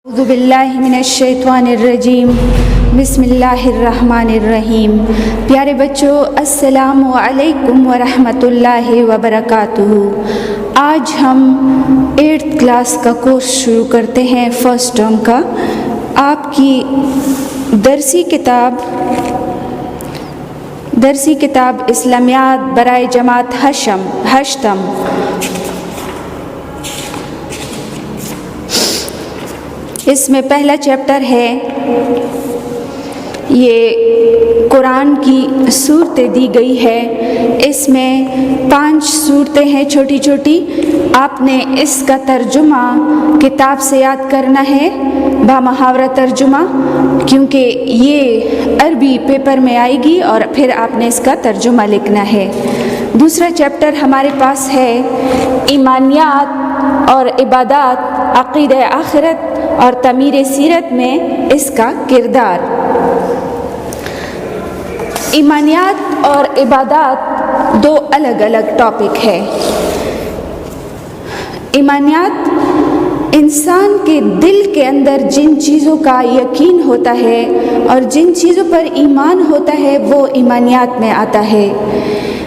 اعوذ باللہ من الشیطان الرجیم بسم اللہ الرحمن الرحیم۔ پیارے بچوں، السلام علیکم ورحمۃ اللہ وبرکاتہ۔ آج ہم 8th کلاس کا کورس شروع کرتے ہیں، فرسٹ ٹرم کا۔ آپ کی درسی کتاب اسلامیات برائے جماعت ہشتم اس میں پہلا چیپٹر ہے، یہ قرآن کی صورتیں دی گئی ہے۔ اس میں 5 صورتیں ہیں چھوٹی چھوٹی۔ آپ نے اس کا ترجمہ کتاب سے یاد کرنا ہے، بامحاورہ ترجمہ، کیونکہ یہ عربی پیپر میں آئے گی اور پھر آپ نے اس کا ترجمہ لکھنا ہے۔ دوسرا چیپٹر ہمارے پاس ہے ایمانیات اور عبادات، عقیدہ آخرت اور تعمیر سیرت میں اس کا کردار۔ ایمانیات اور عبادات 2 الگ الگ ٹاپک ہے۔ ایمانیات انسان کے دل کے اندر جن چیزوں کا یقین ہوتا ہے اور جن چیزوں پر ایمان ہوتا ہے وہ ایمانیات میں آتا ہے۔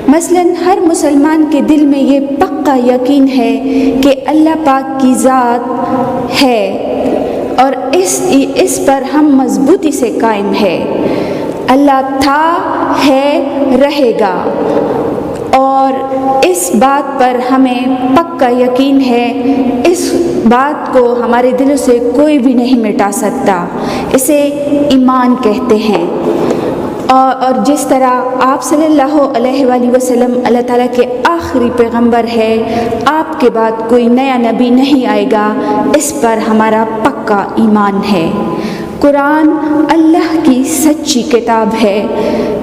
مثلاً ہر مسلمان کے دل میں یہ پکا یقین ہے کہ اللہ پاک کی ذات ہے اور اس پر ہم مضبوطی سے قائم ہے۔ اللہ تھا، ہے، رہے گا، اور اس بات پر ہمیں پکا یقین ہے۔ اس بات کو ہمارے دلوں سے کوئی بھی نہیں مٹا سکتا۔ اسے ایمان کہتے ہیں۔ اور جس طرح آپ صلی اللہ علیہ وآلہ وسلم اللہ تعالیٰ کے آخری پیغمبر ہے، آپ کے بعد کوئی نیا نبی نہیں آئے گا، اس پر ہمارا پکا ایمان ہے۔ قرآن اللہ کی سچی کتاب ہے۔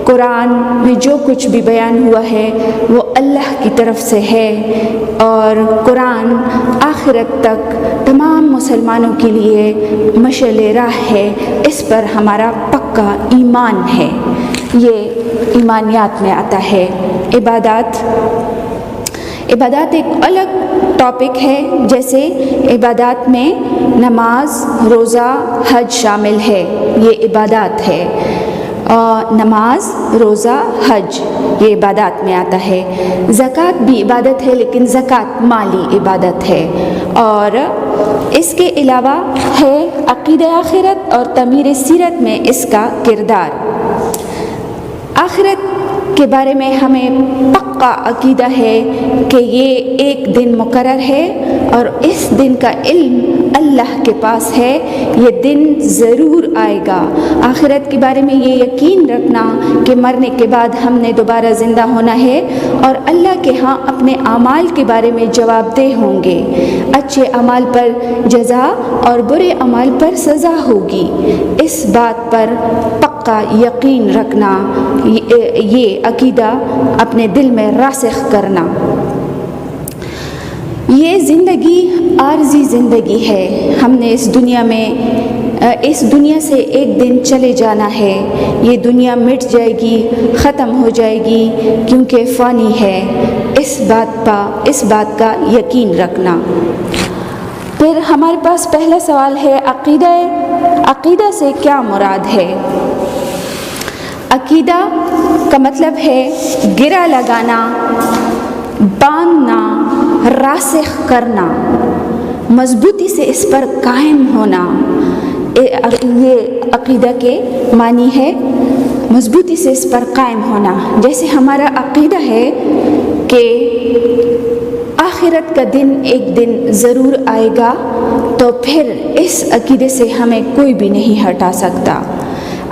قرآن میں جو کچھ بھی بیان ہوا ہے وہ اللہ کی طرف سے ہے، اور قرآن آخرت تک تمام مسلمانوں کے لیے مشعل راہ ہے۔ اس پر ہمارا پکا ایمان ہے۔ یہ ایمانیات میں آتا ہے۔ عبادات ایک الگ ٹاپک ہے، جیسے عبادات میں نماز، روزہ، حج شامل ہے۔ یہ عبادات ہے۔ نماز، روزہ، حج یہ عبادات میں آتا ہے۔ زکوٰۃ بھی عبادت ہے، لیکن زکوٰۃ مالی عبادت ہے۔ اور اس کے علاوہ ہے عقیدہ آخرت اور تعمیر سیرت میں اس کا کردار۔ آخرت کے بارے میں ہمیں پکا عقیدہ ہے کہ یہ ایک دن مقرر ہے اور اس دن کا علم اللہ کے پاس ہے۔ یہ دن ضرور آئے گا۔ آخرت کے بارے میں یہ یقین رکھنا کہ مرنے کے بعد ہم نے دوبارہ زندہ ہونا ہے اور اللہ کے ہاں اپنے اعمال کے بارے میں جواب دہ ہوں گے۔ اچھے اعمال پر جزا اور برے اعمال پر سزا ہوگی۔ اس بات پر پکا یقین رکھنا، یہ عقیدہ اپنے دل میں راسخ کرنا۔ یہ زندگی عارضی زندگی ہے۔ ہم نے اس دنیا سے ایک دن چلے جانا ہے۔ یہ دنیا مٹ جائے گی، ختم ہو جائے گی، کیونکہ فانی ہے۔ اس بات کا یقین رکھنا۔ پھر ہمارے پاس پہلا سوال ہے، عقیدہ سے کیا مراد ہے؟ عقیدہ کا مطلب ہے گرہ لگانا، باندھنا، راسخ کرنا، مضبوطی سے اس پر قائم ہونا۔ یہ عقیدہ کے معنی ہے، مضبوطی سے اس پر قائم ہونا۔ جیسے ہمارا عقیدہ ہے کہ آخرت کا دن ایک دن ضرور آئے گا، تو پھر اس عقیدے سے ہمیں کوئی بھی نہیں ہٹا سکتا۔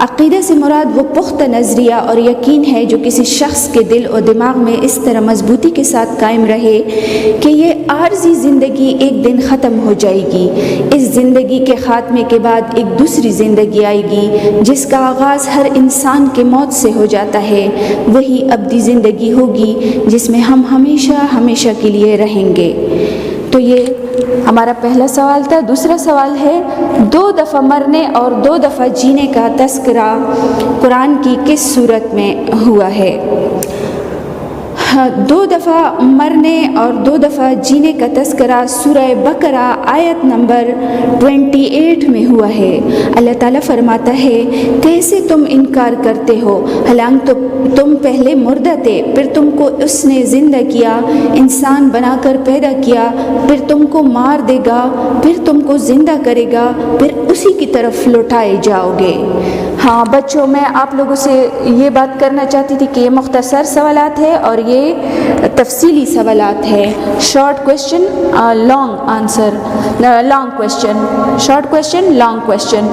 عقیدہ سے مراد وہ پختہ نظریہ اور یقین ہے جو کسی شخص کے دل اور دماغ میں اس طرح مضبوطی کے ساتھ قائم رہے کہ یہ عارضی زندگی ایک دن ختم ہو جائے گی۔ اس زندگی کے خاتمے کے بعد ایک دوسری زندگی آئے گی جس کا آغاز ہر انسان کے موت سے ہو جاتا ہے۔ وہی ابدی زندگی ہوگی جس میں ہم ہمیشہ کے لیے رہیں گے۔ تو یہ ہمارا پہلا سوال تھا۔ دوسرا سوال ہے، 2 دفعہ مرنے اور 2 دفعہ جینے کا تذکرہ قرآن کی کس سورت میں ہوا ہے؟ دو دفعہ مرنے اور 2 دفعہ جینے کا تذکرہ سورہ بقرہ آیت نمبر 28 میں ہوا ہے۔ اللہ تعالیٰ فرماتا ہے کیسے تم انکار کرتے ہو، حالانکہ تم پہلے مردہ تھے، پھر تم کو اس نے زندہ کیا، انسان بنا کر پیدا کیا، پھر تم کو مار دے گا، پھر تم کو زندہ کرے گا، پھر اسی کی طرف لوٹائے جاؤ گے۔ ہاں بچوں، میں آپ لوگوں سے یہ بات کرنا چاہتی تھی کہ یہ مختصر سوالات ہے اور یہ تفصیلی سوالات ہے۔ Short question long answer, long question, short question long question.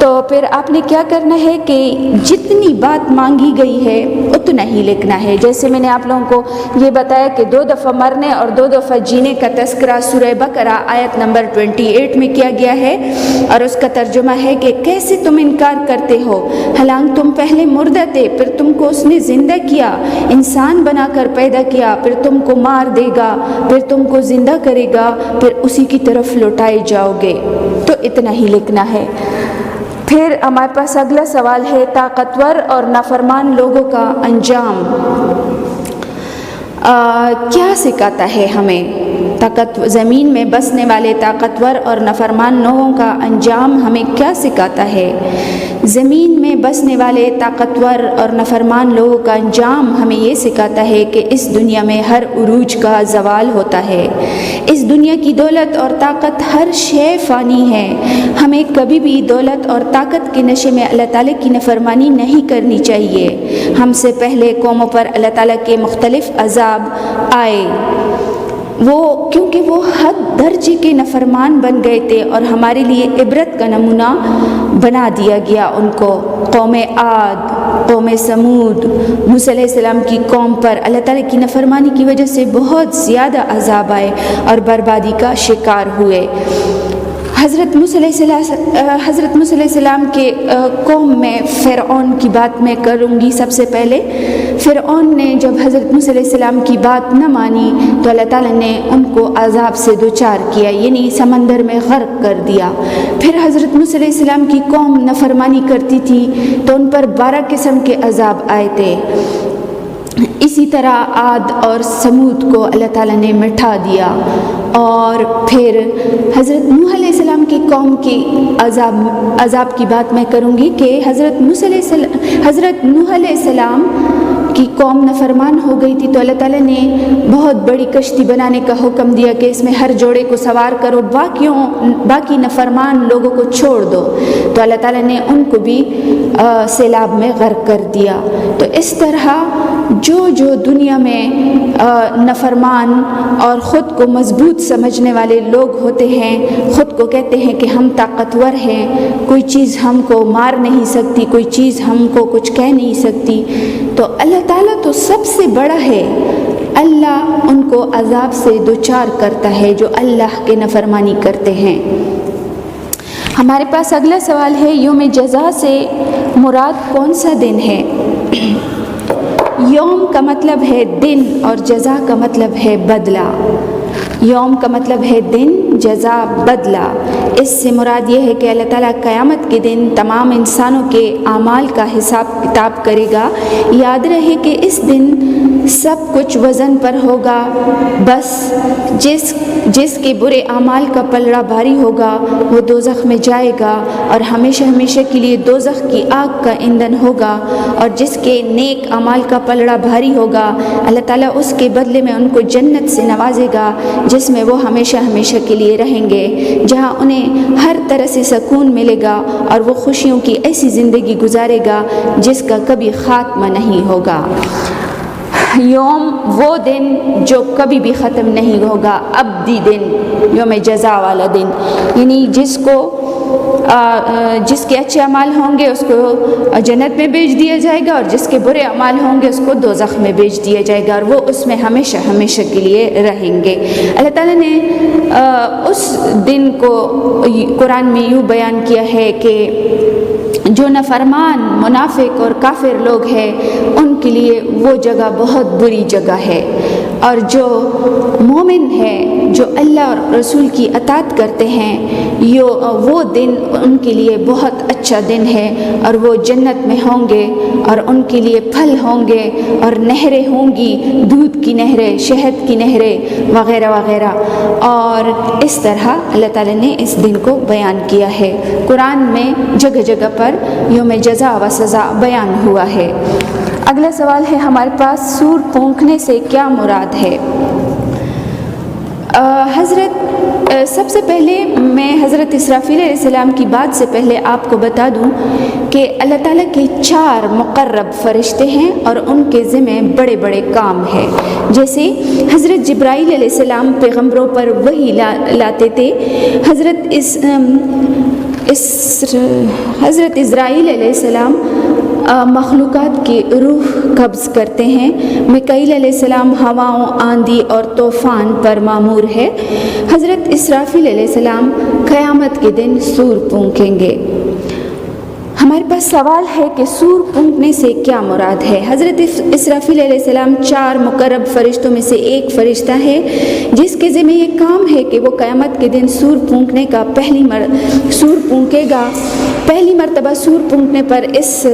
تو پھر آپ نے کیا کرنا ہے کہ جتنی بات مانگی گئی ہے اتنا ہی لکھنا ہے۔ جیسے میں نے آپ لوگوں کو یہ بتایا کہ 2 دفعہ مرنے اور 2 دفعہ جینے کا تذکرہ سورہ بقرہ آیت نمبر 28 میں کیا گیا ہے، اور اس کا ترجمہ ہے کہ کیسے تم انکار کرتے ہو، حالانکہ تم پہلے مردہ تھے، پھر تم کو اس نے زندہ کیا، انسان بنا کر پیدا کیا، پھر تم کو مار دے گا، پھر تم کو زندہ کرے گا، پھر اسی کی طرف لوٹائے جاؤ گے۔ تو اتنا ہی لکھنا ہے۔ پھر ہمارے پاس اگلا سوال ہے طاقتور اور نافرمان لوگوں کا انجام کیا سکھاتا ہے ہمیں؟ زمین میں بسنے والے طاقتور اور نافرمان لوگوں کا انجام ہمیں کیا سکھاتا ہے؟ زمین میں بسنے والے طاقتور اور نافرمان لوگوں کا انجام ہمیں یہ سکھاتا ہے کہ اس دنیا میں ہر عروج کا زوال ہوتا ہے۔ اس دنیا کی دولت اور طاقت ہر شے فانی ہے۔ ہمیں کبھی بھی دولت اور طاقت کے نشے میں اللہ تعالیٰ کی نافرمانی نہیں کرنی چاہیے۔ ہم سے پہلے قوموں پر اللہ تعالیٰ کے مختلف عذاب آئے، کیونکہ وہ حد درجے کے نافرمان بن گئے تھے اور ہمارے لیے عبرت کا نمونہ بنا دیا گیا ان کو۔ قوم عاد، قوم سمود، موسیٰ علیہ السلام کی قوم پر اللہ تعالیٰ کی نافرمانی کی وجہ سے بہت زیادہ عذاب آئے اور بربادی کا شکار ہوئے۔ حضرت موسیٰ علیہ السلام کے قوم میں فرعون کی بات میں کروں گی۔ سب سے پہلے فرعون نے جب حضرت موسیٰ علیہ السلام کی بات نہ مانی تو اللہ تعالیٰ نے ان کو عذاب سے دوچار کیا، یعنی سمندر میں غرق کر دیا۔ پھر حضرت موسیٰ علیہ السلام کی قوم نافرمانی کرتی تھی تو ان پر 12 قسم کے عذاب آئے تھے۔ اسی طرح عاد اور سمود کو اللہ تعالیٰ نے مٹھا دیا۔ اور پھر حضرت نوح علیہ السلام کی قوم کی عذاب کی بات میں کروں گی کہ حضرت نوح علیہ السلام کی قوم نافرمان ہو گئی تھی تو اللہ تعالیٰ نے بہت بڑی کشتی بنانے کا حکم دیا کہ اس میں ہر جوڑے کو سوار کرو، باقی نافرمان لوگوں کو چھوڑ دو۔ تو اللہ تعالیٰ نے ان کو بھی سیلاب میں غرق کر دیا۔ تو اس طرح جو دنیا میں نافرمان اور خود کو مضبوط سمجھنے والے لوگ ہوتے ہیں، خود کو کہتے ہیں کہ ہم طاقتور ہیں، کوئی چیز ہم کو مار نہیں سکتی، کوئی چیز ہم کو کچھ کہہ نہیں سکتی، تو اللہ تعالیٰ تو سب سے بڑا ہے۔ اللہ ان کو عذاب سے دوچار کرتا ہے جو اللہ کے نافرمانی کرتے ہیں۔ ہمارے پاس اگلا سوال ہے یوم جزا سے مراد کون سا دن ہے؟ یوم کا مطلب ہے دن اور جزا کا مطلب ہے بدلہ۔ یوم کا مطلب ہے دن، جزا بدلہ۔ اس سے مراد یہ ہے کہ اللہ تعالیٰ قیامت کے دن تمام انسانوں کے اعمال کا حساب کتاب کرے گا۔ یاد رہے کہ اس دن سب کچھ وزن پر ہوگا، بس جس کے برے اعمال کا پلڑا بھاری ہوگا وہ دوزخ میں جائے گا اور ہمیشہ ہمیشہ کے لیے دوزخ کی آگ کا ایندھن ہوگا، اور جس کے نیک اعمال کا پلڑا بھاری ہوگا اللہ تعالیٰ اس کے بدلے میں ان کو جنت سے نوازے گا جس میں وہ ہمیشہ ہمیشہ کے لیے رہیں گے، جہاں انہیں ہر طرح سے سکون ملے گا اور وہ خوشیوں کی ایسی زندگی گزارے گا جس کا کبھی خاتمہ نہیں ہوگا۔ یوم وہ دن جو کبھی بھی ختم نہیں ہوگا، ابدی دن، یوم جزا والا دن، یعنی جس کے اچھے اعمال ہوں گے اس کو جنت میں بھیج دیا جائے گا اور جس کے برے اعمال ہوں گے اس کو دوزخ میں بھیج دیا جائے گا، اور وہ اس میں ہمیشہ ہمیشہ کے لیے رہیں گے۔ اللہ تعالیٰ نے اس دن کو قرآن میں یوں بیان کیا ہے کہ جو نافرمان منافق اور کافر لوگ ہیں ان کے لیے وہ جگہ بہت بری جگہ ہے، اور جو مومن ہے جو اللہ اور رسول کی اطاعت کرتے ہیں وہ دن ان کے لیے بہت اچھا دن ہے، اور وہ جنت میں ہوں گے اور ان کے لیے پھل ہوں گے اور نہریں ہوں گی، دودھ کی نہریں، شہد کی نہریں وغیرہ وغیرہ۔ اور اس طرح اللہ تعالیٰ نے اس دن کو بیان کیا ہے، قرآن میں جگہ جگہ پر یوم جزا و سزا بیان ہوا ہے۔ اگلا سوال ہے ہمارے پاس، سور پونکنے سے کیا مراد ہے؟ سب سے پہلے میں حضرت اسرافیل علیہ السلام کی بات سے پہلے آپ کو بتا دوں کہ اللہ تعالیٰ کے 4 مقرب فرشتے ہیں اور ان کے ذمہ بڑے بڑے کام ہیں۔ جیسے حضرت جبرائیل علیہ السلام پیغمبروں پر وحی لاتے تھے، حضرت اسرائیل علیہ السلام مخلوقات کی روح قبض کرتے ہیں، میکائیل علیہ السلام ہواؤں، آندھی اور طوفان پر مامور ہے، حضرت اسرافیل علیہ السلام قیامت کے دن سور پھونکیں گے۔ ہمارے پاس سوال ہے کہ سور پھونکنے سے کیا مراد ہے؟ حضرت اسرافیل علیہ السلام 4 مقرب فرشتوں میں سے ایک فرشتہ ہے جس کے ذمہ یہ کام ہے کہ وہ قیامت کے دن سور پھونکنے کا سور پھونکے گا۔ پہلی مرتبہ سور پھونکنے پر اس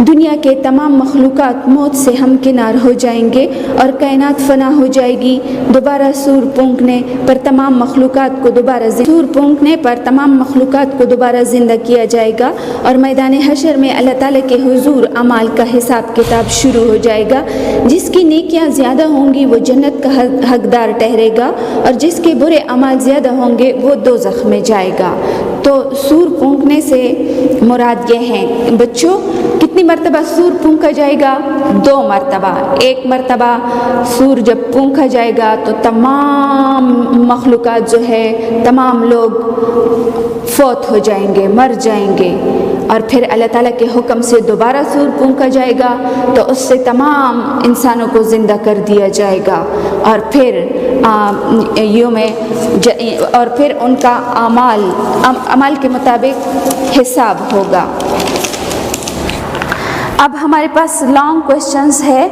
دنیا کے تمام مخلوقات موت سے ہمکنار ہو جائیں گے اور کائنات فنا ہو جائے گی۔ دوبارہ سور پھونکنے پر تمام مخلوقات کو دوبارہ زندہ کیا جائے گا، اور میدان حشر میں اللہ تعالیٰ کے حضور اعمال کا حساب کتاب شروع ہو جائے گا۔ جس کی نیکیاں زیادہ ہوں گی وہ جنت کا حقدار ٹھہرے گا، اور جس کے برے اعمال زیادہ ہوں گے وہ دوزخ میں جائے گا۔ تو سور پھونکنے سے مراد یہ ہے۔ بچوں، کتنی مرتبہ سور پھونکا جائے گا؟ 2 مرتبہ۔ ایک مرتبہ سور جب پھونکا جائے گا تو تمام مخلوقات جو ہے، تمام لوگ فوت ہو جائیں گے، مر جائیں گے، اور پھر اللہ تعالیٰ کے حکم سے دوبارہ سور پھونکا جائے گا تو اس سے تمام انسانوں کو زندہ کر دیا جائے گا، اور پھر ان کا اعمال کے مطابق حساب ہوگا۔ اب ہمارے پاس لانگ کویسچنز ہے،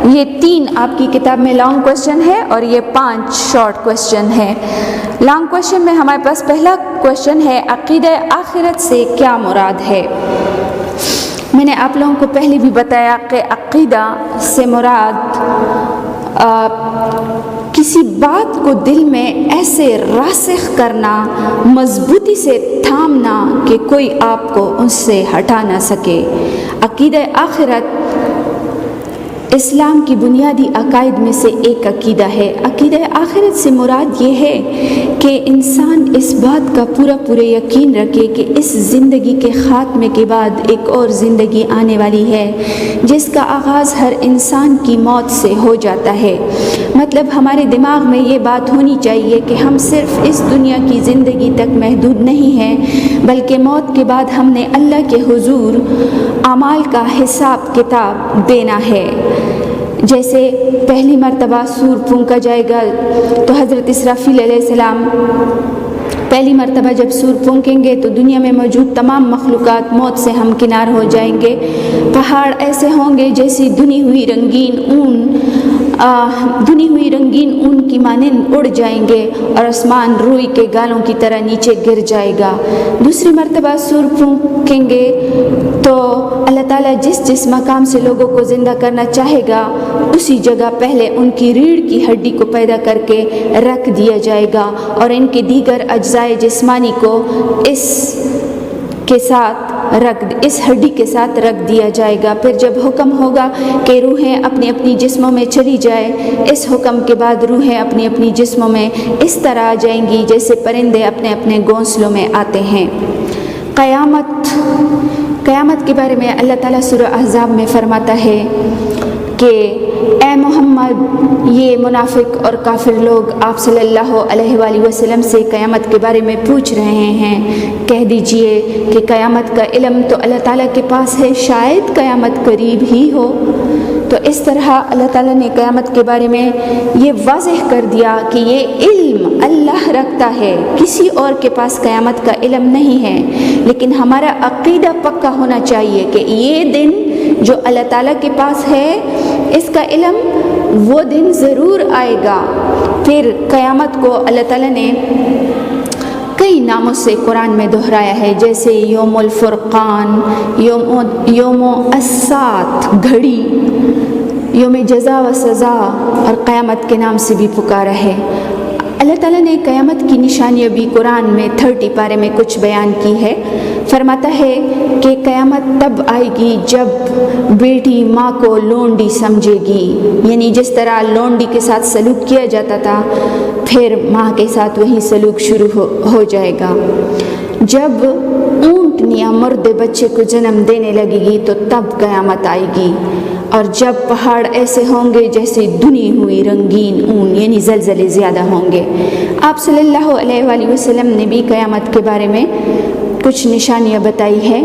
یہ 3 آپ کی کتاب میں لانگ کویسچن ہے اور یہ 5 شارٹ کویسچن ہے۔ لانگ کویسچن میں ہمارے پاس پہلا کویسچن ہے، عقیدہ آخرت سے کیا مراد ہے؟ میں نے آپ لوگوں کو پہلے بھی بتایا کہ عقیدہ سے مراد کسی بات کو دل میں ایسے راسخ کرنا، مضبوطی سے تھامنا کہ کوئی آپ کو اس سے ہٹا نہ سکے۔ عقیدہ آخرت اسلام کی بنیادی عقائد میں سے ایک عقیدہ ہے۔ عقیدہ آخرت سے مراد یہ ہے کہ انسان اس بات کا پورا یقین رکھے کہ اس زندگی کے خاتمے کے بعد ایک اور زندگی آنے والی ہے جس کا آغاز ہر انسان کی موت سے ہو جاتا ہے۔ مطلب ہمارے دماغ میں یہ بات ہونی چاہیے کہ ہم صرف اس دنیا کی زندگی تک محدود نہیں ہیں، بلکہ موت کے بعد ہم نے اللہ کے حضور اعمال کا حساب کتاب دینا ہے۔ جیسے پہلی مرتبہ سور پھونکا جائے گا تو حضرت اسرافیل علیہ السلام پہلی مرتبہ جب سور پھونکیں گے تو دنیا میں موجود تمام مخلوقات موت سے ہمکنار ہو جائیں گے۔ پہاڑ ایسے ہوں گے جیسی دھنی ہوئی رنگین اون کی مانند اڑ جائیں گے، اور آسمان روئی کے گالوں کی طرح نیچے گر جائے گا۔ دوسری مرتبہ سور پھونکیں گے تو اللہ تعالیٰ جس مقام سے لوگوں کو زندہ کرنا چاہے گا اسی جگہ پہلے ان کی ریڑھ کی ہڈی کو پیدا کر کے رکھ دیا جائے گا، اور ان کے دیگر اجزائے جسمانی کو اس ہڈی کے ساتھ رکھ دیا جائے گا۔ پھر جب حکم ہوگا کہ روحیں اپنی اپنی جسموں میں چلی جائے، اس حکم کے بعد روحیں اپنی اپنی جسموں میں اس طرح آ جائیں گی جیسے پرندے اپنے اپنے گھونسلوں میں آتے ہیں۔ قیامت کے بارے میں اللہ تعالیٰ سورہ احزاب میں فرماتا ہے کہ اے محمد، یہ منافق اور کافر لوگ آپ صلی اللہ علیہ وآلہ وسلم سے قیامت کے بارے میں پوچھ رہے ہیں، کہہ دیجئے کہ قیامت کا علم تو اللہ تعالیٰ کے پاس ہے، شاید قیامت قریب ہی ہو۔ تو اس طرح اللہ تعالیٰ نے قیامت کے بارے میں یہ واضح کر دیا کہ یہ علم اللہ رکھتا ہے، کسی اور کے پاس قیامت کا علم نہیں ہے، لیکن ہمارا عقیدہ پکا ہونا چاہیے کہ یہ دن جو اللہ تعالیٰ کے پاس ہے اس کا علم، وہ دن ضرور آئے گا۔ پھر قیامت کو اللہ تعالیٰ نے کئی ناموں سے قرآن میں دہرایا ہے، جیسے یوم الفرقان، یوم الساعت گھڑی، یوم جزا و سزا، اور قیامت کے نام سے بھی پکارا ہے۔ اللہ تعالیٰ نے قیامت کی نشانیاں بھی قرآن میں 30 پارے میں کچھ بیان کی ہے۔ فرماتا ہے کہ قیامت تب آئے گی جب بیٹی ماں کو لونڈی سمجھے گی، یعنی جس طرح لونڈی کے ساتھ سلوک کیا جاتا تھا پھر ماں کے ساتھ وہی سلوک شروع ہو جائے گا۔ جب اونٹنیاں مرد بچے کو جنم دینے لگے گی تو تب قیامت آئے گی، اور جب پہاڑ ایسے ہوں گے جیسے دنی ہوئی رنگین اون، یعنی زلزلے زیادہ ہوں گے۔ آپ صلی اللہ علیہ وآلہ وسلم نے بھی قیامت کے بارے میں کچھ نشانیاں بتائی ہیں۔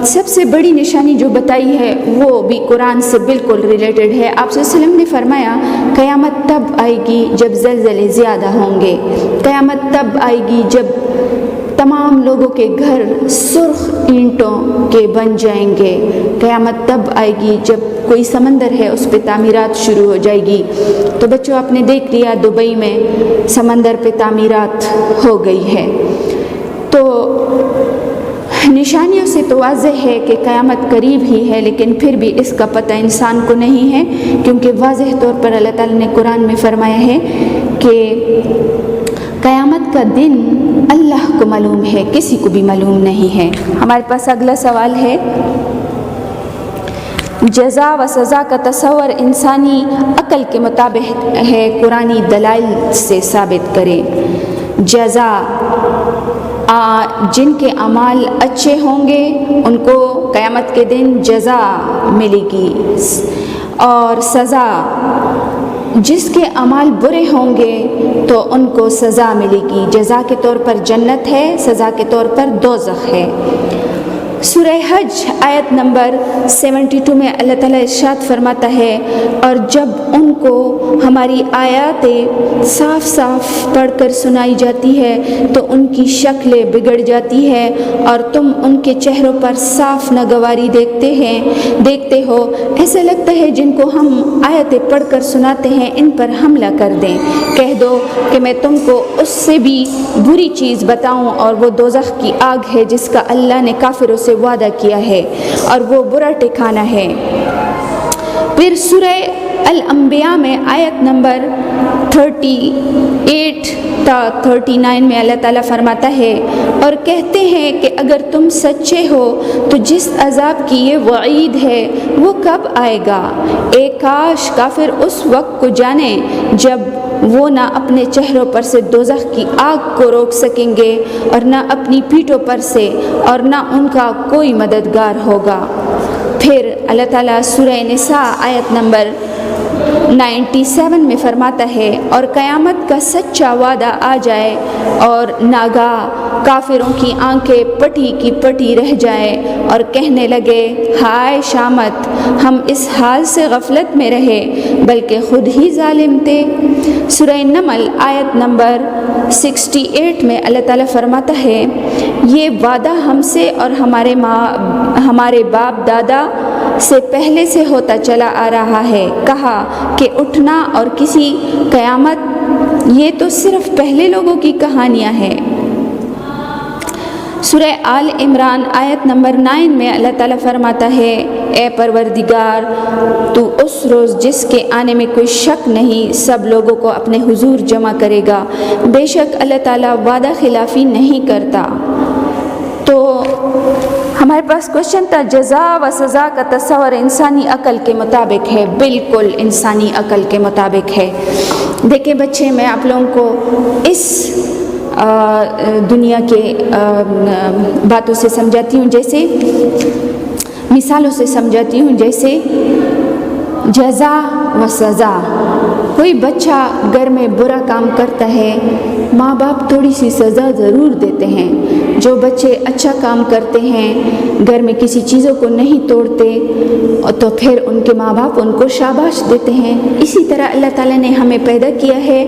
سب سے بڑی نشانی جو بتائی ہے وہ بھی قرآن سے بالکل ریلیٹڈ ہے۔ آپ صلی اللہ علیہ وسلم نے فرمایا قیامت تب آئے گی جب زلزلے زیادہ ہوں گے، قیامت تب آئے گی جب تمام لوگوں کے گھر سرخ اینٹوں کے بن جائیں گے، قیامت تب آئے گی جب کوئی سمندر ہے اس پہ تعمیرات شروع ہو جائے گی۔ تو بچوں آپ نے دیکھ لیا دبئی میں سمندر پہ تعمیرات ہو گئی ہے۔ تو نشانیوں سے تو واضح ہے کہ قیامت قریب ہی ہے، لیکن پھر بھی اس کا پتہ انسان کو نہیں ہے، کیونکہ واضح طور پر اللہ تعالیٰ نے قرآن میں فرمایا ہے کہ قیامت کا دن اللہ کو معلوم ہے، کسی کو بھی معلوم نہیں ہے۔ ہمارے پاس اگلا سوال ہے، جزا و سزا کا تصور انسانی عقل کے مطابق ہے، قرآنی دلائل سے ثابت کریں۔ جزا، جن کے اعمال اچھے ہوں گے ان کو قیامت کے دن جزا ملے گی، اور سزا، جس کے اعمال برے ہوں گے تو ان کو سزا ملے گی۔ جزا کے طور پر جنت ہے، سزا کے طور پر دوزخ ہے۔ سورہ حج آیت نمبر 72 میں اللہ تعالیٰ ارشاد فرماتا ہے، اور جب ان کو ہماری آیاتیں صاف صاف پڑھ کر سنائی جاتی ہے تو ان کی شکلیں بگڑ جاتی ہے، اور تم ان کے چہروں پر صاف ناگواری دیکھتے ہو، ایسا لگتا ہے جن کو ہم آیتیں پڑھ کر سناتے ہیں ان پر حملہ کر دیں۔ کہہ دو کہ میں تم کو اس سے بھی بری چیز بتاؤں، اور وہ دوزخ کی آگ ہے جس کا اللہ نے کافروں سے وعدہ کیا ہے، اور وہ برا ٹھکانہ ہے۔ پھر سورہ الانبیاء میں آیت نمبر 38 تا 39 میں اللہ تعالیٰ فرماتا ہے، اور کہتے ہیں کہ اگر تم سچے ہو تو جس عذاب کی یہ وعید ہے وہ کب آئے گا؟ اے کاش کافر اس وقت کو جانے جب وہ نہ اپنے چہروں پر سے دوزخ کی آگ کو روک سکیں گے، اور نہ اپنی پیٹھوں پر سے، اور نہ ان کا کوئی مددگار ہوگا۔ پھر اللہ تعالیٰ سورہ نساء آیت نمبر 97 میں فرماتا ہے، اور قیامت کا سچا وعدہ آ جائے اور ناگاہ کافروں کی آنکھیں پٹی کی پٹی رہ جائیں اور کہنے لگے ہائے شامت، ہم اس حال سے غفلت میں رہے بلکہ خود ہی ظالم تھے۔ سورہ نمل آیت نمبر 68 میں اللہ تعالیٰ فرماتا ہے، یہ وعدہ ہم سے اور ہمارے باپ دادا سے پہلے سے ہوتا چلا آ رہا ہے، کہا کہ اٹھنا اور کسی قیامت، یہ تو صرف پہلے لوگوں کی کہانیاں ہیں۔ سورہ آل عمران آیت نمبر 9 میں اللہ تعالیٰ فرماتا ہے، اے پروردگار تو اس روز جس کے آنے میں کوئی شک نہیں سب لوگوں کو اپنے حضور جمع کرے گا، بے شک اللہ تعالیٰ وعدہ خلافی نہیں کرتا۔ تو ہمارے پاس کوشچن تھا، جزا و سزا کا تصور انسانی عقل کے مطابق ہے؟ بالکل انسانی عقل کے مطابق ہے۔ دیکھیں بچے، میں آپ لوگوں کو اس دنیا کے باتوں سے سمجھاتی ہوں، جیسے مثالوں سے سمجھاتی ہوں، جیسے جزا و سزا۔ کوئی بچہ گھر میں برا کام کرتا ہے ماں باپ تھوڑی سی سزا ضرور دیتے ہیں. جو بچے اچھا کام کرتے ہیں، گھر میں کسی چیزوں کو نہیں توڑتے، تو پھر ان کے ماں باپ ان کو شاباش دیتے ہیں. اسی طرح اللہ تعالیٰ نے ہمیں پیدا کیا ہے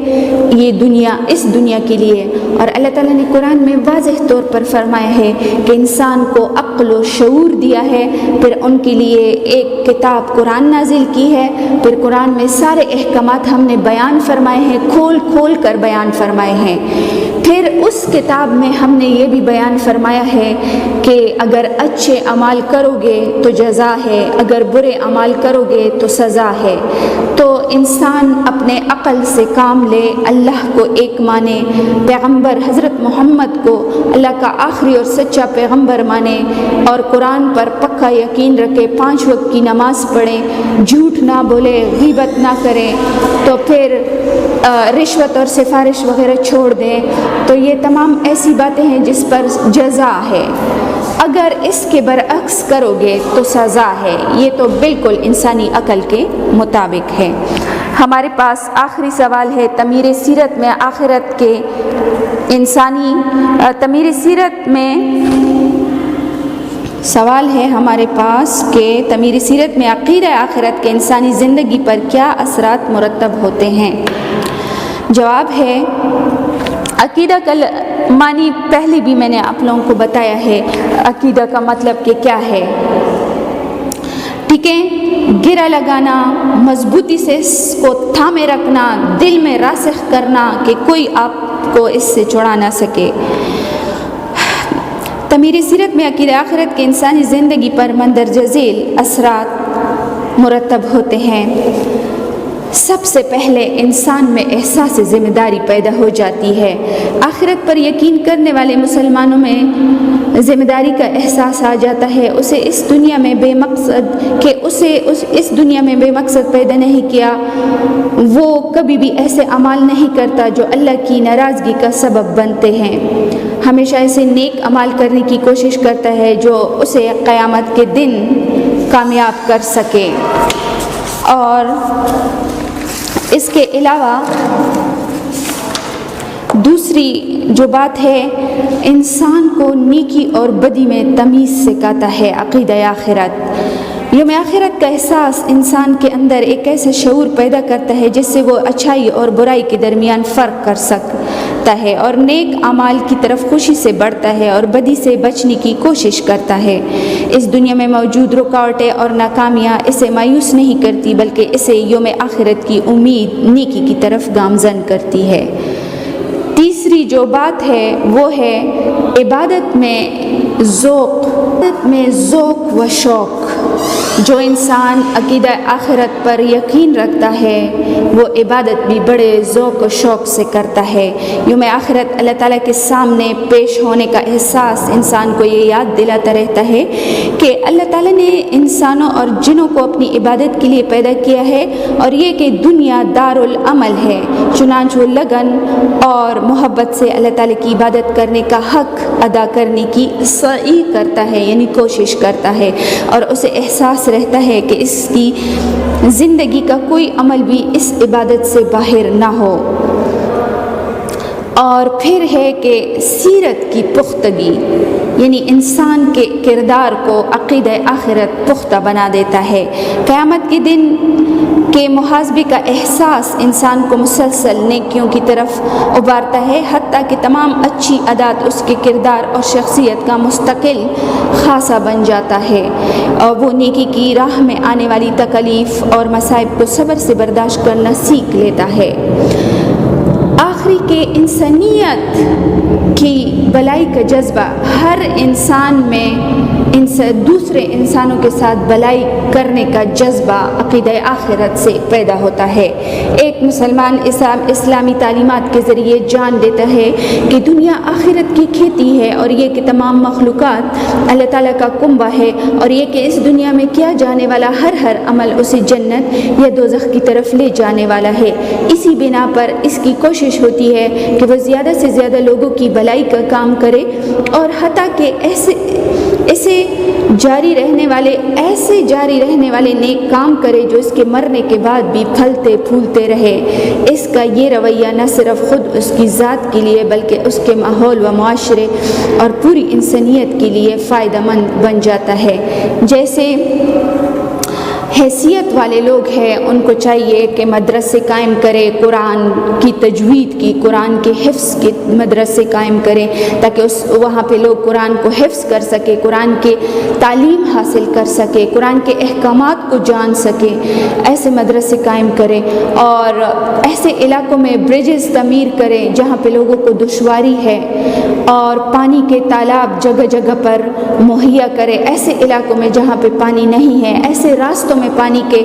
یہ دنیا، اس دنیا کے لیے، اور اللہ تعالیٰ نے قرآن میں واضح طور پر فرمایا ہے کہ انسان کو عقل و شعور دیا ہے، پھر ان کے لیے ایک کتاب قرآن نازل کی ہے، پھر قرآن میں سارے احکامات ہم نے بیان فرمائے ہیں، کھول کھول کر بیان فرمائے ہیں. پھر اس کتاب میں ہم نے یہ بھی بیان فرمایا ہے کہ اگر اچھے اعمال کرو گے تو جزا ہے، اگر برے اعمال کرو گے تو سزا ہے. تو انسان اپنے عقل سے کام لے، اللہ کو ایک مانے، پیغمبر حضرت محمد کو اللہ کا آخری اور سچا پیغمبر مانے، اور قرآن پر پکا یقین رکھے، 5 وقت کی نماز پڑھیں، جھوٹ نہ بولے، غیبت نہ کریں، تو پھر رشوت اور سفارش وغیرہ چھوڑ دیں. تو یہ تمام ایسی باتیں ہیں جس پر جزا ہے. اگر اس کے برعکس کرو گے تو سزا ہے. یہ تو بالکل انسانی عقل کے مطابق ہے. ہمارے پاس آخری سوال ہے تعمیر سیرت میں آخرت کے انسانی تعمیر سیرت میں سوال ہے ہمارے پاس کہ تعمیر سیرت میں عقیدہ آخرت کے انسانی زندگی پر کیا اثرات مرتب ہوتے ہیں. جواب ہے عقیدہ کا معنی پہلے بھی میں نے آپ لوگوں کو بتایا ہے. عقیدہ کا مطلب کہ کیا ہے، ٹھیک ہے؟ گرہ لگانا، مضبوطی سے اس کو تھامے رکھنا، دل میں راسخ کرنا کہ کوئی آپ کو اس سے چھڑا نہ سکے. تعمیر سیرت میں عقیدہ آخرت کے انسانی زندگی پر مندرجہ ذیل اثرات مرتب ہوتے ہیں. سب سے پہلے انسان میں احساس ذمہ داری پیدا ہو جاتی ہے. آخرت پر یقین کرنے والے مسلمانوں میں ذمہ داری کا احساس آ جاتا ہے. اسے اس دنیا میں بے مقصد پیدا نہیں کیا. وہ کبھی بھی ایسے اعمال نہیں کرتا جو اللہ کی ناراضگی کا سبب بنتے ہیں. ہمیشہ ایسے نیک اعمال کرنے کی کوشش کرتا ہے جو اسے قیامت کے دن کامیاب کر سکے. اور اس کے علاوہ دوسری جو بات ہے، انسان کو نیکی اور بدی میں تمیز سکھاتا ہے عقیدہ آخرت. یوم آخرت کا احساس انسان کے اندر ایک ایسا شعور پیدا کرتا ہے جس سے وہ اچھائی اور برائی کے درمیان فرق کر سکتا ہے، اور نیک اعمال کی طرف خوشی سے بڑھتا ہے اور بدی سے بچنے کی کوشش کرتا ہے. اس دنیا میں موجود رکاوٹیں اور ناکامیاں اسے مایوس نہیں کرتی، بلکہ اسے یوم آخرت کی امید نیکی کی طرف گامزن کرتی ہے. تیسری جو بات ہے وہ ہے عبادت میں ذوق و شوق. جو انسان عقیدہ آخرت پر یقین رکھتا ہے وہ عبادت بھی بڑے ذوق و شوق سے کرتا ہے. یوم آخرت اللہ تعالیٰ کے سامنے پیش ہونے کا احساس انسان کو یہ یاد دلاتا رہتا ہے کہ اللہ تعالیٰ نے انسانوں اور جنوں کو اپنی عبادت کے لیے پیدا کیا ہے، اور یہ کہ دنیا دار العمل ہے. چنانچہ وہ لگن اور محبت سے اللہ تعالیٰ کی عبادت کرنے کا حق ادا کرنے کی سعی کرتا ہے، یعنی کوشش کرتا ہے، اور اسے احساس رہتا ہے کہ اس کی زندگی کا کوئی عمل بھی اس عبادت سے باہر نہ ہو. اور پھر ہے کہ سیرت کی پختگی، یعنی انسان کے کردار کو عقیدہ آخرت پختہ بنا دیتا ہے. قیامت کے دن کے محاسبے کا احساس انسان کو مسلسل نیکیوں کی طرف ابھارتا ہے، حتیٰ کہ تمام اچھی عادات اس کے کردار اور شخصیت کا مستقل خاصہ بن جاتا ہے، اور وہ نیکی کی راہ میں آنے والی تکالیف اور مصائب کو صبر سے برداشت کرنا سیکھ لیتا ہے. آخری کہ انسانیت کی بھلائی کا جذبہ ہر انسان میں دوسرے انسانوں کے ساتھ بھلائی کرنے کا جذبہ عقیدہ آخرت سے پیدا ہوتا ہے. ایک مسلمان اسلامی تعلیمات کے ذریعے جان دیتا ہے کہ دنیا آخرت کی کھیتی ہے، اور یہ کہ تمام مخلوقات اللہ تعالیٰ کا کنبہ ہے، اور یہ کہ اس دنیا میں کیا جانے والا ہر عمل اسے جنت یا دوزخ کی طرف لے جانے والا ہے. اسی بنا پر اس کی کوشش ہوتی ہوتی ہے کہ وہ زیادہ سے زیادہ لوگوں کی بھلائی کا کام کرے، اور حتیٰ کہ ایسے جاری رہنے والے نیک کام کرے جو اس کے مرنے کے بعد بھی پھلتے پھولتے رہے۔ اس کا یہ رویہ نہ صرف خود اس کی ذات کے لیے بلکہ اس کے ماحول و معاشرے اور پوری انسانیت کے لیے فائدہ مند بن جاتا ہے۔ جیسے حیثیت والے لوگ ہیں، ان کو چاہیے کہ مدرسے قائم کرے، قرآن کی تجوید کی، قرآن کے حفظ کے مدرسے قائم کریں تاکہ وہاں پہ لوگ قرآن کو حفظ کر سکے، قرآن کے تعلیم حاصل کر سکے، قرآن کے احکامات کو جان سکے، ایسے مدرسے قائم کریں۔ اور ایسے علاقوں میں بریجز تعمیر کریں جہاں پہ لوگوں کو دشواری ہے، اور پانی کے تالاب جگہ جگہ پر مہیا کرے۔ ایسے علاقوں میں جہاں پہ پانی نہیں ہے، ایسے راستوں میں پانی کے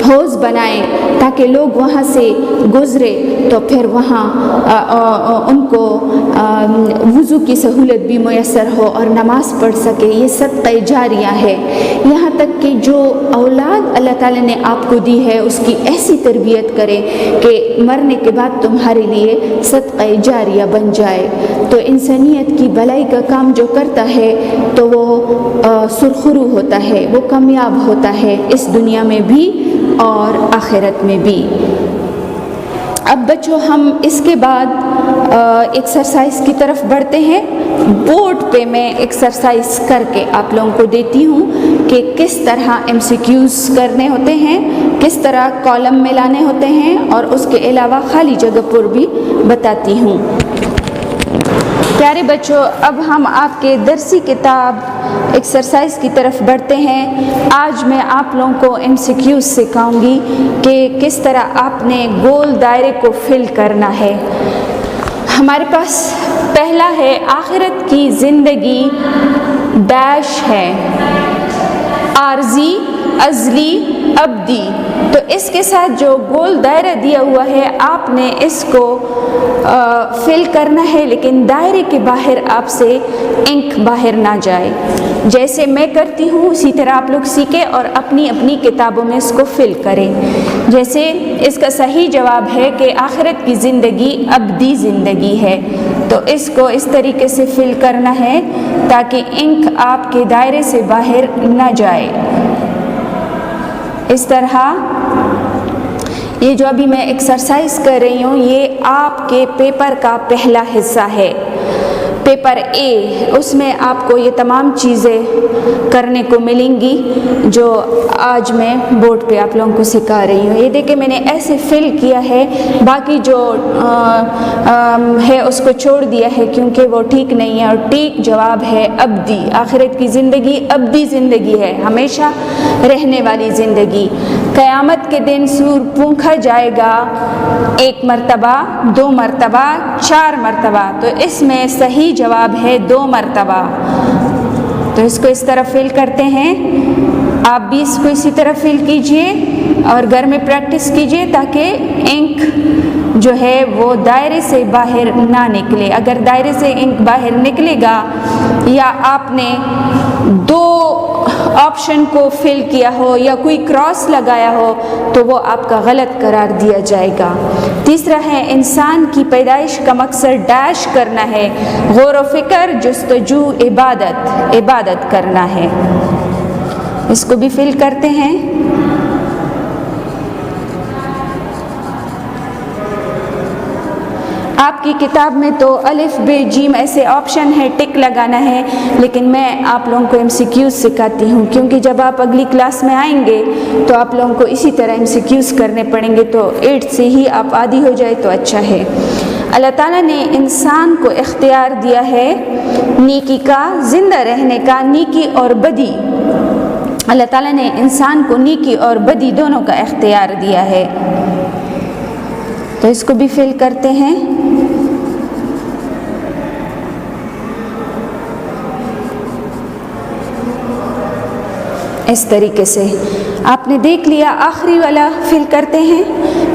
حوض بنائیں تاکہ لوگ وہاں سے گزرے تو پھر وہاں ان کو وضو کی سہولت بھی میسر ہو اور نماز پڑھ سکے۔ یہ صدقہ جاریہ ہے۔ یہاں تک کہ جو اولاد اللہ تعالیٰ نے آپ کو دی ہے اس کی ایسی تربیت کرے کہ مرنے کے بعد تمہارے لیے صدقہ جاریہ بن جائے۔ تو انسانیت کی بھلائی کا کام جو کرتا ہے تو وہ سرخرو ہوتا ہے، وہ کامیاب ہوتا ہے، اس دنیا میں بھی اور آخرت میں بھی۔ اب بچوں ہم اس کے بعد ایکسرسائز کی طرف بڑھتے ہیں۔ بورڈ پہ میں ایکسرسائز کر کے آپ لوگوں کو دیتی ہوں کہ کس طرح MCQs کرنے ہوتے ہیں، کس طرح کالم میں لانے ہوتے ہیں، اور اس کے علاوہ خالی جگہ پر بھی بتاتی ہوں۔ پیارے بچوں، اب ہم آپ کے درسی کتاب ایکسرسائز کی طرف بڑھتے ہیں۔ آج میں آپ لوگوں کو MCQs سکھاؤں گی کہ کس طرح آپ نے گول دائرے کو فل کرنا ہے۔ ہمارے پاس پہلا ہے آخرت کی زندگی ڈیش ہے، عارضی، ازلی، ابدی۔ تو اس کے ساتھ جو گول دائرہ دیا ہوا ہے آپ نے اس کو فل کرنا ہے، لیکن دائرے کے باہر آپ سے انک باہر نہ جائے۔ جیسے میں کرتی ہوں اسی طرح آپ لوگ سیکھیں اور اپنی اپنی کتابوں میں اس کو فل کریں۔ جیسے اس کا صحیح جواب ہے کہ آخرت کی زندگی ابدی زندگی ہے، تو اس کو اس طریقے سے فل کرنا ہے تاکہ انک آپ کے دائرے سے باہر نہ جائے۔ اس طرح یہ جو ابھی میں ایکسرسائز کر رہی ہوں یہ آپ کے پیپر کا پہلا حصہ ہے، پیپر اے۔ اس میں آپ کو یہ تمام چیزیں کرنے کو ملیں گی جو آج میں بورڈ پہ آپ لوگوں کو سکھا رہی ہوں۔ یہ دیکھیں میں نے ایسے فل کیا ہے، باقی جو ہے اس کو چھوڑ دیا ہے کیونکہ وہ ٹھیک نہیں ہے، اور ٹھیک جواب ہے ابدی۔ آخرت کی زندگی ابدی زندگی ہے، ہمیشہ رہنے والی زندگی۔ قیامت کے دن سور پونکھا جائے گا 1 مرتبہ، 2 مرتبہ، 4 مرتبہ، تو اس میں صحیح جواب ہے 2 مرتبہ۔ تو اس کو اس طرح فل کرتے ہیں، آپ بھی اس کو اسی طرح فل کیجئے اور گھر میں پریکٹس کیجئے تاکہ انک جو ہے وہ دائرے سے باہر نہ نکلے۔ اگر دائرے سے انک باہر نکلے گا یا آپ نے 2 آپشن کو فل کیا ہو یا کوئی کراس لگایا ہو تو وہ آپ کا غلط قرار دیا جائے گا۔ تیسرا ہے انسان کی پیدائش کا مقصد ڈیش کرنا ہے، غور و فکر، جستجو، عبادت کرنا ہے۔ اس کو بھی فل کرتے ہیں۔ آپ کی کتاب میں تو الف ب جیم ایسے آپشن ہے، ٹک لگانا ہے، لیکن میں آپ لوگوں کو MCQs سکھاتی ہوں کیونکہ جب آپ اگلی کلاس میں آئیں گے تو آپ لوگوں کو اسی طرح MCQs کرنے پڑیں گے، تو 8 سے ہی آپ عادی ہو جائے تو اچھا ہے۔ اللہ تعالیٰ نے انسان کو اختیار دیا ہے نیکی کا، زندہ رہنے کا، نیکی اور بدی۔ اللہ تعالیٰ نے انسان کو نیکی اور بدی دونوں کا اختیار دیا ہے۔ تو اس کو بھی فل کرتے ہیں۔ اس طریقے سے آپ نے دیکھ لیا۔ آخری والا فل کرتے ہیں۔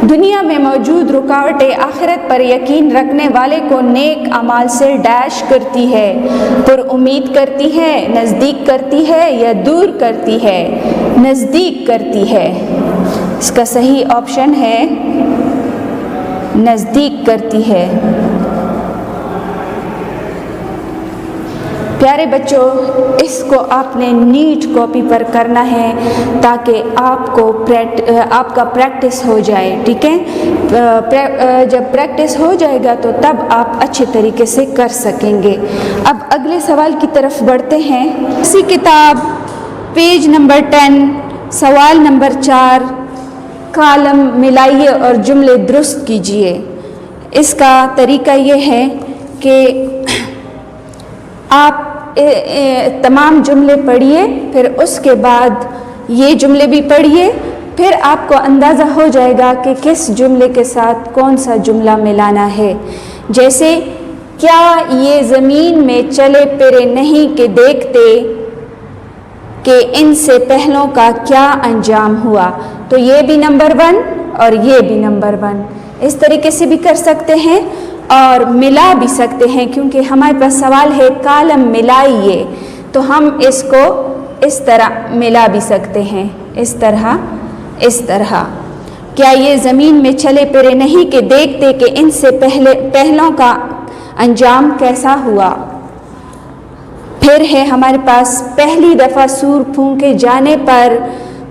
دنیا میں موجود رکاوٹیں آخرت پر یقین رکھنے والے کو نیک اعمال سے ڈیش کرتی ہے، پر امید کرتی ہے، نزدیک کرتی ہے یا دور کرتی ہے؟ نزدیک کرتی ہے۔ اس کا صحیح آپشن ہے نزدیک کرتی ہے۔ پیارے بچوں، اس کو آپ نے نیٹ کاپی پر کرنا ہے تاکہ آپ کا پریکٹس ہو جائے، ٹھیک ہے؟ جب پریکٹس ہو جائے گا تو تب آپ اچھے طریقے سے کر سکیں گے۔ اب اگلے سوال کی طرف بڑھتے ہیں۔ اسی کتاب پیج نمبر 10 سوال نمبر 4، کالم ملائیے اور جملے درست کیجیے۔ اس کا طریقہ یہ ہے کہ آپ تمام جملے پڑھیے، پھر اس کے بعد یہ جملے بھی پڑھیے، پھر آپ کو اندازہ ہو جائے گا کہ کس جملے کے ساتھ کون سا جملہ ملانا ہے۔ جیسے کیا یہ زمین میں چلے پھرے نہیں کہ دیکھتے کہ ان سے پہلوں کا کیا انجام ہوا، تو یہ بھی نمبر 1 اور یہ بھی نمبر 1، اس طریقے سے بھی کر سکتے ہیں اور ملا بھی سکتے ہیں، کیونکہ ہمارے پاس سوال ہے کالم ملائیے، تو ہم اس کو اس طرح ملا بھی سکتے ہیں، اس طرح کیا یہ زمین میں چلے پھرے نہیں کہ دیکھتے کہ ان سے پہلوں کا انجام کیسا ہوا۔ پھر ہے ہمارے پاس پہلی دفعہ سور پھونکے جانے پر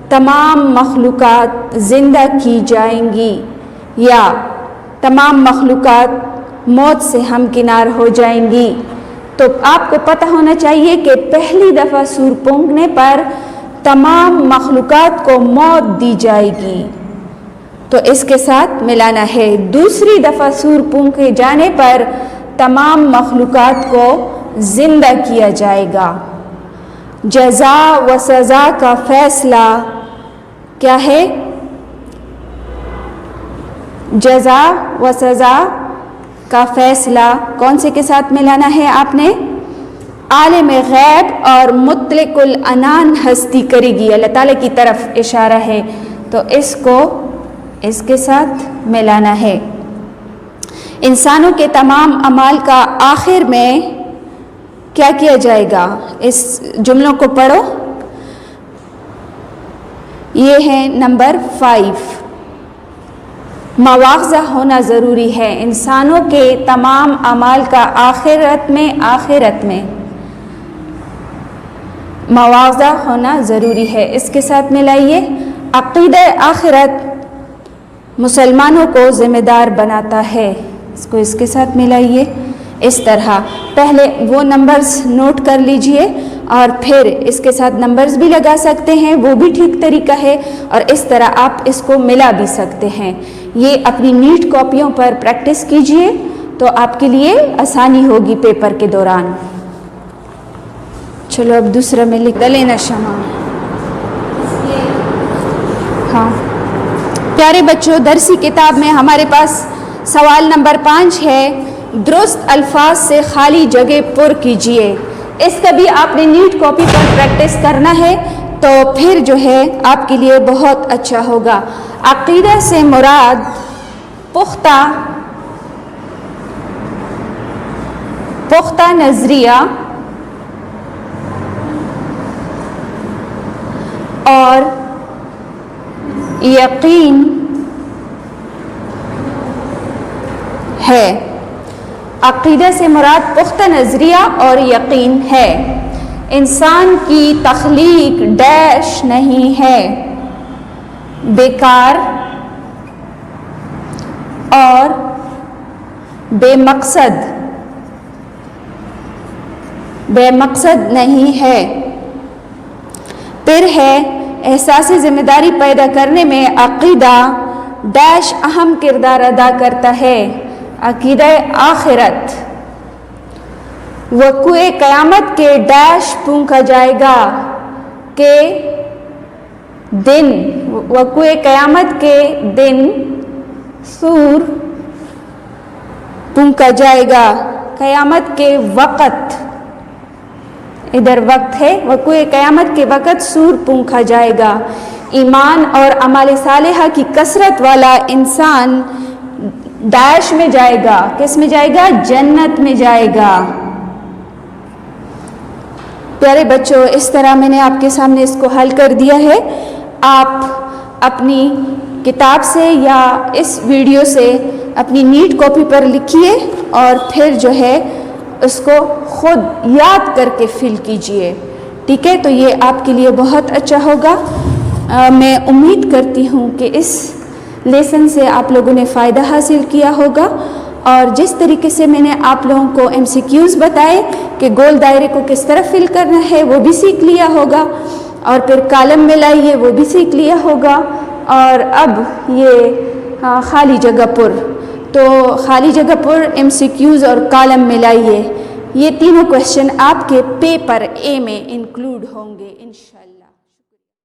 تمام مخلوقات زندہ کی جائیں گی، یا تمام مخلوقات موت سے ہمکنار ہو جائیں گی۔ تو آپ کو پتہ ہونا چاہیے کہ پہلی دفعہ سور پھونکنے پر تمام مخلوقات کو موت دی جائے گی، تو اس کے ساتھ ملانا ہے۔ دوسری دفعہ سور پھونکے جانے پر تمام مخلوقات کو زندہ کیا جائے گا۔ جزا و سزا کا فیصلہ کیا ہے؟ جزا و سزا کا فیصلہ کون سے کے ساتھ ملانا ہے آپ نے؟ عالم غیب اور مطلق العنان ہستی کرے گی، اللہ تعالیٰ کی طرف اشارہ ہے، تو اس کو اس کے ساتھ ملانا ہے۔ انسانوں کے تمام اعمال کا آخر میں کیا کیا جائے گا؟ اس جملوں کو پڑھو، یہ ہے نمبر 5، مواخذہ ہونا ضروری ہے۔ انسانوں کے تمام اعمال کا آخرت میں مواخذہ ہونا ضروری ہے، اس کے ساتھ ملائیے۔ عقیدہ آخرت مسلمانوں کو ذمہ دار بناتا ہے، اس کو اس کے ساتھ ملائیے۔ اس طرح پہلے وہ نمبرز نوٹ کر لیجئے اور پھر اس کے ساتھ نمبرز بھی لگا سکتے ہیں، وہ بھی ٹھیک طریقہ ہے، اور اس طرح آپ اس کو ملا بھی سکتے ہیں۔ یہ اپنی نیٹ کاپیوں پر پریکٹس کیجئے تو آپ کے لیے آسانی ہوگی پیپر کے دوران۔ چلو اب دوسرا میں لکھ لینا شمع۔ ہاں پیارے بچوں، درسی کتاب میں ہمارے پاس سوال نمبر 5 ہے، درست الفاظ سے خالی جگہ پر کیجئے۔ اس کا بھی آپ نے نیٹ کاپی پر پریکٹس کرنا ہے تو پھر جو ہے آپ کے لیے بہت اچھا ہوگا۔ عقیدہ سے مراد پختہ نظریہ اور یقین ہے۔ عقیدہ سے مراد پختہ نظریہ اور یقین ہے۔ انسان کی تخلیق ڈیش نہیں ہے، بیکار اور بے مقصد نہیں ہے۔ پھر ہے احساس ذمہ داری پیدا کرنے میں عقیدہ ڈیش اہم کردار ادا کرتا ہے۔ عقیدہ آخرت، وقوع قیامت کے ڈیش پھونکا جائے گا کہ دن، وقوع قیامت کے دن سور پھونکا جائے گا۔ قیامت کے وقت، ادھر وقت ہے، وقوع قیامت کے وقت سور پھونکا جائے گا۔ ایمان اور اعمال صالحہ کی کثرت والا انسان ڈیش میں جائے گا، کس میں جائے گا؟ جنت میں جائے گا۔ پیارے بچوں، اس طرح میں نے آپ کے سامنے اس کو حل کر دیا ہے۔ آپ اپنی کتاب سے یا اس ویڈیو سے اپنی نیٹ کاپی پر لکھیے اور پھر جو ہے اس کو خود یاد کر کے فل کیجئے. ٹھیک ہے، تو یہ آپ کے لیے بہت اچھا ہوگا. میں امید کرتی ہوں کہ اس لیسن سے آپ لوگوں نے فائدہ حاصل کیا ہوگا، اور جس طریقے سے میں نے آپ لوگوں کو MCQs بتائے کہ گول دائرے کو کس طرح فل کرنا ہے وہ بھی سیکھ لیا ہوگا، اور پھر کالم میں لائیے وہ بھی سیکھ لیا ہوگا. اور اب یہ خالی جگہ پر، تو خالی جگہ پر MCQs اور کالم میں لائیے. یہ تینوں کویشچن آپ کے پیپر A میں انکلوڈ ہوں گے انشاءاللہ.